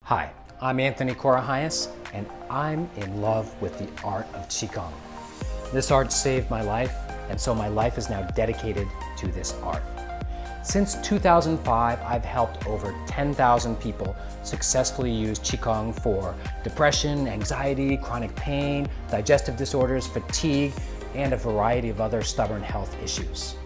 Hi, I'm Anthony Corahayas, and I'm in love with the art of Qigong. This art saved my life, and so my life is now dedicated to this art. Since 2005, I've helped over 10,000 people successfully use Qigong for depression, anxiety, chronic pain, digestive disorders, fatigue, and a variety of other stubborn health issues.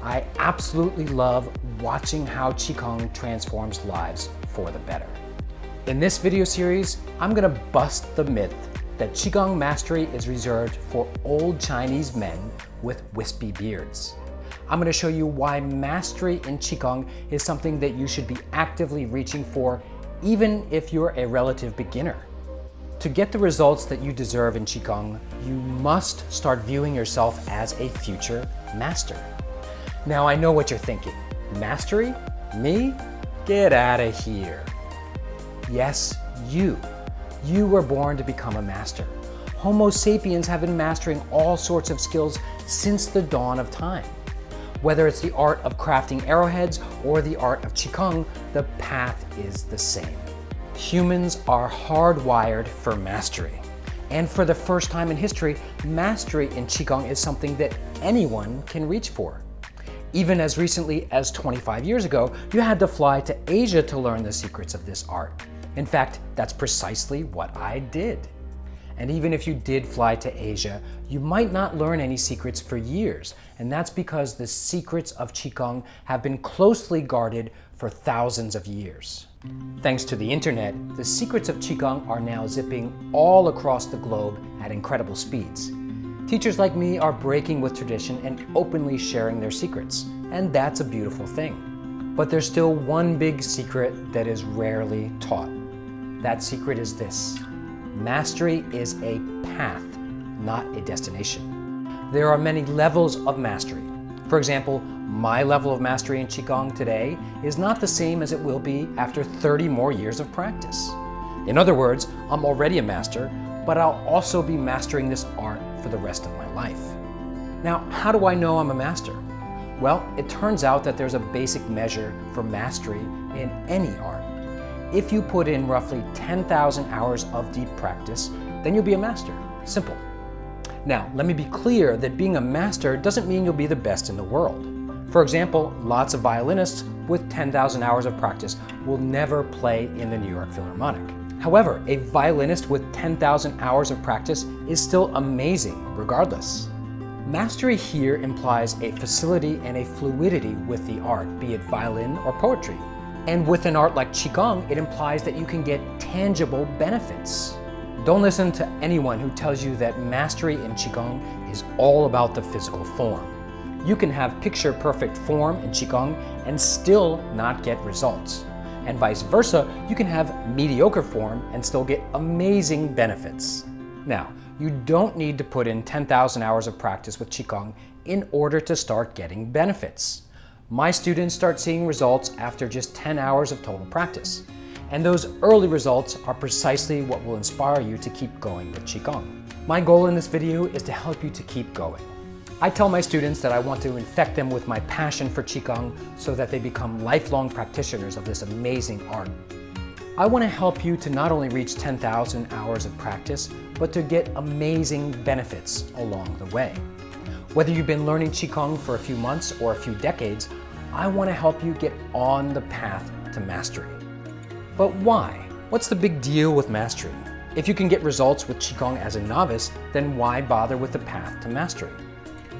I absolutely love watching how Qigong transforms lives for the better. In this video series, I'm going to bust the myth that Qigong mastery is reserved for old Chinese men with wispy beards. I'm going to show you why mastery in Qigong is something that you should be actively reaching for, even if you're a relative beginner. To get the results that you deserve in Qigong, you must start viewing yourself as a future master. Now I know what you're thinking. Mastery? Me? Get out of here. Yes, you. You were born to become a master. Homo sapiens have been mastering all sorts of skills since the dawn of time. Whether it's the art of crafting arrowheads or the art of Qigong, the path is the same. Humans are hardwired for mastery. And for the first time in history, mastery in Qigong is something that anyone can reach for. Even as recently as 25 years ago, you had to fly to Asia to learn the secrets of this art. In fact, that's precisely what I did. And even if you did fly to Asia, you might not learn any secrets for years. And that's because the secrets of Qigong have been closely guarded for thousands of years. Thanks to the internet, the secrets of Qigong are now zipping all across the globe at incredible speeds. Teachers like me are breaking with tradition and openly sharing their secrets, and that's a beautiful thing. But there's still one big secret that is rarely taught. That secret is this: mastery is a path, not a destination. There are many levels of mastery. For example, my level of mastery in Qigong today is not the same as it will be after 30 more years of practice. In other words, I'm already a master, but I'll also be mastering this art for the rest of my life. Now, how do I know I'm a master? Well, it turns out that there's a basic measure for mastery in any art. If you put in roughly 10,000 hours of deep practice, then you'll be a master. Simple. Now, let me be clear that being a master doesn't mean you'll be the best in the world. For example, lots of violinists with 10,000 hours of practice will never play in the New York Philharmonic. However, a violinist with 10,000 hours of practice is still amazing regardless. Mastery here implies a facility and a fluidity with the art, be it violin or poetry. And with an art like Qigong, it implies that you can get tangible benefits. Don't listen to anyone who tells you that mastery in Qigong is all about the physical form. You can have picture-perfect form in Qigong and still not get results. And vice versa, you can have mediocre form and still get amazing benefits. Now, you don't need to put in 10,000 hours of practice with Qigong in order to start getting benefits. My students start seeing results after just 10 hours of total practice. And those early results are precisely what will inspire you to keep going with Qigong. My goal in this video is to help you to keep going. I tell my students that I want to infect them with my passion for Qigong so that they become lifelong practitioners of this amazing art. I want to help you to not only reach 10,000 hours of practice, but to get amazing benefits along the way. Whether you've been learning Qigong for a few months or a few decades, I want to help you get on the path to mastery. But why? What's the big deal with mastery? If you can get results with Qigong as a novice, then why bother with the path to mastery?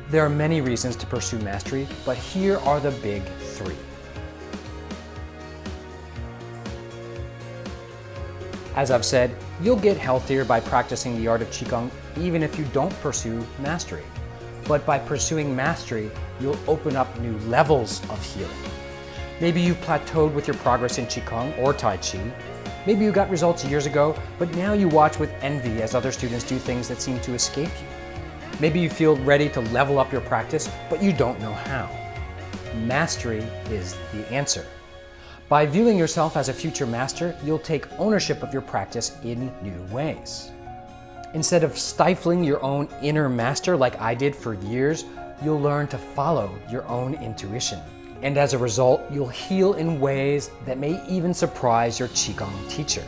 There are many reasons to pursue mastery, but here are the big three. As I've said, you'll get healthier by practicing the art of Qigong even if you don't pursue mastery. But by pursuing mastery, you'll open up new levels of healing. Maybe you've plateaued with your progress in Qigong or Tai Chi. Maybe you got results years ago, but now you watch with envy as other students do things that seem to escape you. Maybe you feel ready to level up your practice, but you don't know how. Mastery is the answer. By viewing yourself as a future master, you'll take ownership of your practice in new ways. Instead of stifling your own inner master like I did for years, you'll learn to follow your own intuition. And as a result, you'll heal in ways that may even surprise your Qigong teacher.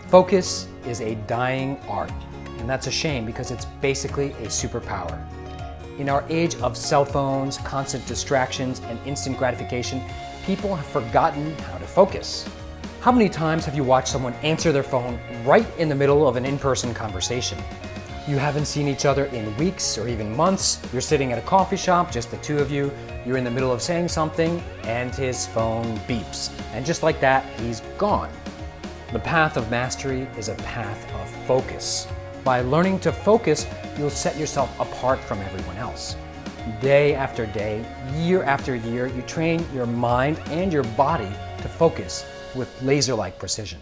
Focus is a dying art, and that's a shame because it's basically a superpower. In our age of cell phones, constant distractions, and instant gratification, people have forgotten how to focus. How many times have you watched someone answer their phone right in the middle of an in-person conversation? You haven't seen each other in weeks or even months. You're sitting at a coffee shop, just the two of you. You're in the middle of saying something, and his phone beeps. And just like that, he's gone. The path of mastery is a path of focus. By learning to focus, you'll set yourself apart from everyone else. Day after day, year after year, you train your mind and your body to focus with laser-like precision.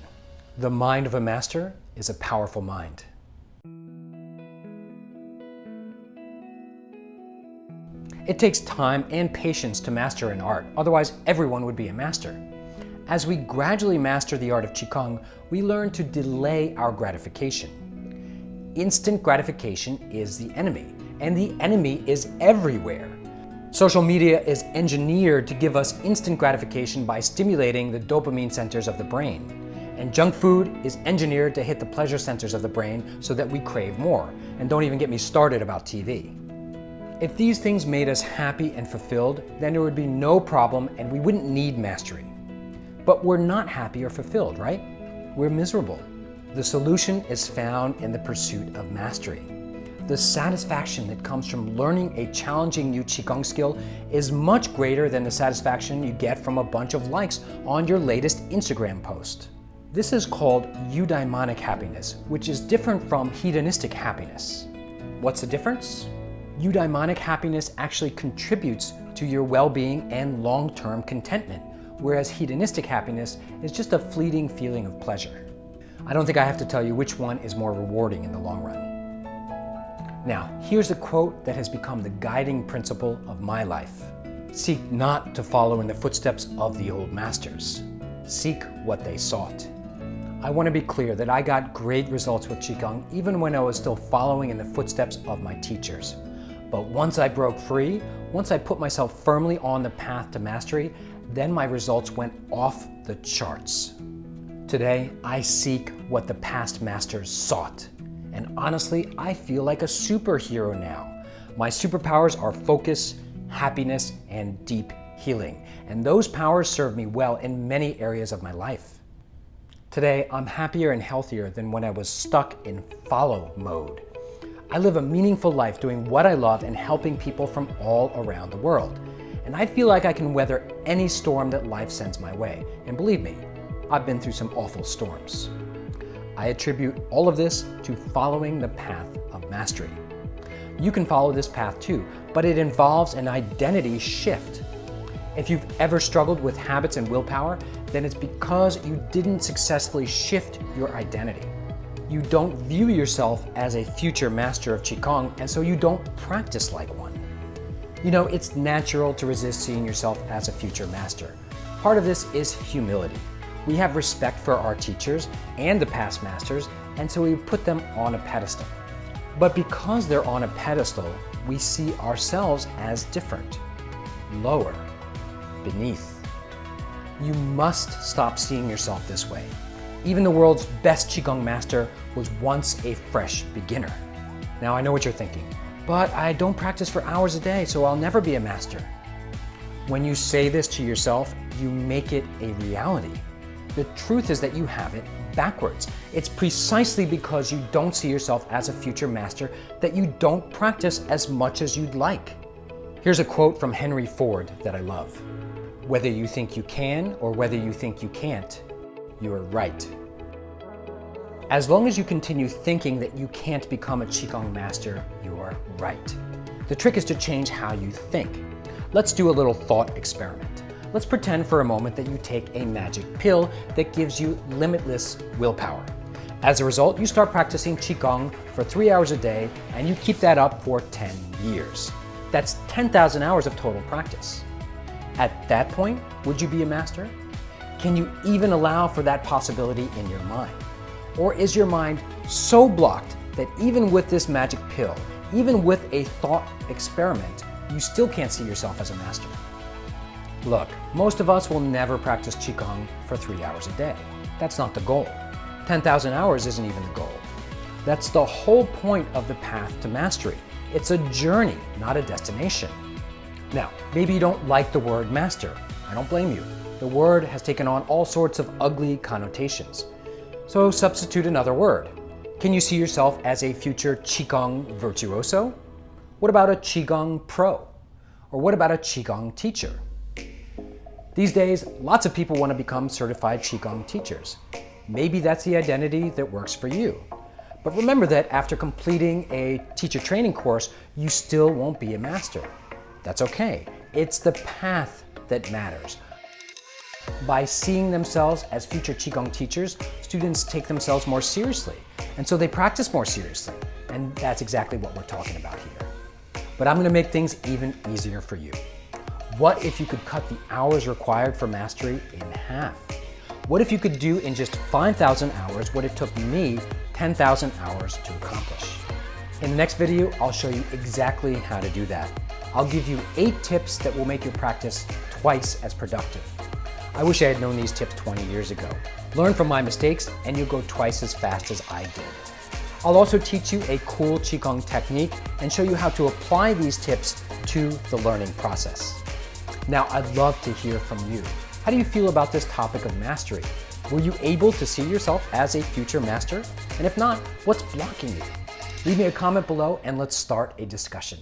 The mind of a master is a powerful mind. It takes time and patience to master an art, otherwise everyone would be a master. As we gradually master the art of Qigong, we learn to delay our gratification. Instant gratification is the enemy, and the enemy is everywhere. Social media is engineered to give us instant gratification by stimulating the dopamine centers of the brain. And junk food is engineered to hit the pleasure centers of the brain so that we crave more. And don't even get me started about TV. If these things made us happy and fulfilled, then there would be no problem and we wouldn't need mastery. But we're not happy or fulfilled, right? We're miserable. The solution is found in the pursuit of mastery. The satisfaction that comes from learning a challenging new Qigong skill is much greater than the satisfaction you get from a bunch of likes on your latest Instagram post. This is called Eudaimonic happiness, which is different from hedonistic happiness. What's the difference? Eudaimonic happiness actually contributes to your well-being and long-term contentment, whereas hedonistic happiness is just a fleeting feeling of pleasure. I don't think I have to tell you which one is more rewarding in the long run. Now, here's a quote that has become the guiding principle of my life. Seek not to follow in the footsteps of the old masters. Seek what they sought. I want to be clear that I got great results with Qigong even when I was still following in the footsteps of my teachers. But once I broke free, once I put myself firmly on the path to mastery, then my results went off the charts. Today, I seek what the past masters sought. And honestly, I feel like a superhero now. My superpowers are focus, happiness, and deep healing. And those powers serve me well in many areas of my life. Today, I'm happier and healthier than when I was stuck in follow mode. I live a meaningful life doing what I love and helping people from all around the world. And I feel like I can weather any storm that life sends my way. And believe me, I've been through some awful storms. I attribute all of this to following the path of mastery. You can follow this path too, but it involves an identity shift. If you've ever struggled with habits and willpower, then it's because you didn't successfully shift your identity. You don't view yourself as a future master of Qigong, and so you don't practice like one. You know, it's natural to resist seeing yourself as a future master. Part of this is humility. We have respect for our teachers and the past masters, and so we put them on a pedestal. But because they're on a pedestal, we see ourselves as different, lower, beneath. You must stop seeing yourself this way. Even the world's best Qigong master was once a fresh beginner. Now I know what you're thinking, but I don't practice for hours a day, so I'll never be a master. When you say this to yourself, you make it a reality. The truth is that you have it backwards. It's precisely because you don't see yourself as a future master that you don't practice as much as you'd like. Here's a quote from Henry Ford that I love. Whether you think you can or whether you think you can't, you're right. As long as you continue thinking that you can't become a Qigong master, you're right. The trick is to change how you think. Let's do a little thought experiment. Let's pretend for a moment that you take a magic pill that gives you limitless willpower. As a result, you start practicing Qigong for 3 hours a day, and you keep that up for 10 years. That's 10,000 hours of total practice. At that point, would you be a master? Can you even allow for that possibility in your mind? Or is your mind so blocked that even with this magic pill, even with a thought experiment, you still can't see yourself as a master? Look, most of us will never practice Qigong for 3 hours a day. That's not the goal. 10,000 hours isn't even the goal. That's the whole point of the path to mastery. It's a journey, not a destination. Now, maybe you don't like the word master. I don't blame you. The word has taken on all sorts of ugly connotations. So substitute another word. Can you see yourself as a future Qigong virtuoso? What about a Qigong pro? Or what about a Qigong teacher? These days, lots of people want to become certified Qigong teachers. Maybe that's the identity that works for you. But remember that after completing a teacher training course, you still won't be a master. That's okay. It's the path that matters. By seeing themselves as future Qigong teachers, students take themselves more seriously, and so they practice more seriously. And that's exactly what we're talking about here. But I'm going to make things even easier for you. What if you could cut the hours required for mastery in half? What if you could do in just 5,000 hours what it took me 10,000 hours to accomplish? In the next video, I'll show you exactly how to do that. I'll give you 8 tips that will make your practice twice as productive. I wish I had known these tips 20 years ago. Learn from my mistakes and you'll go twice as fast as I did. I'll also teach you a cool Qigong technique and show you how to apply these tips to the learning process. Now, I'd love to hear from you. How do you feel about this topic of mastery? Were you able to see yourself as a future master? And if not, what's blocking you? Leave me a comment below and let's start a discussion.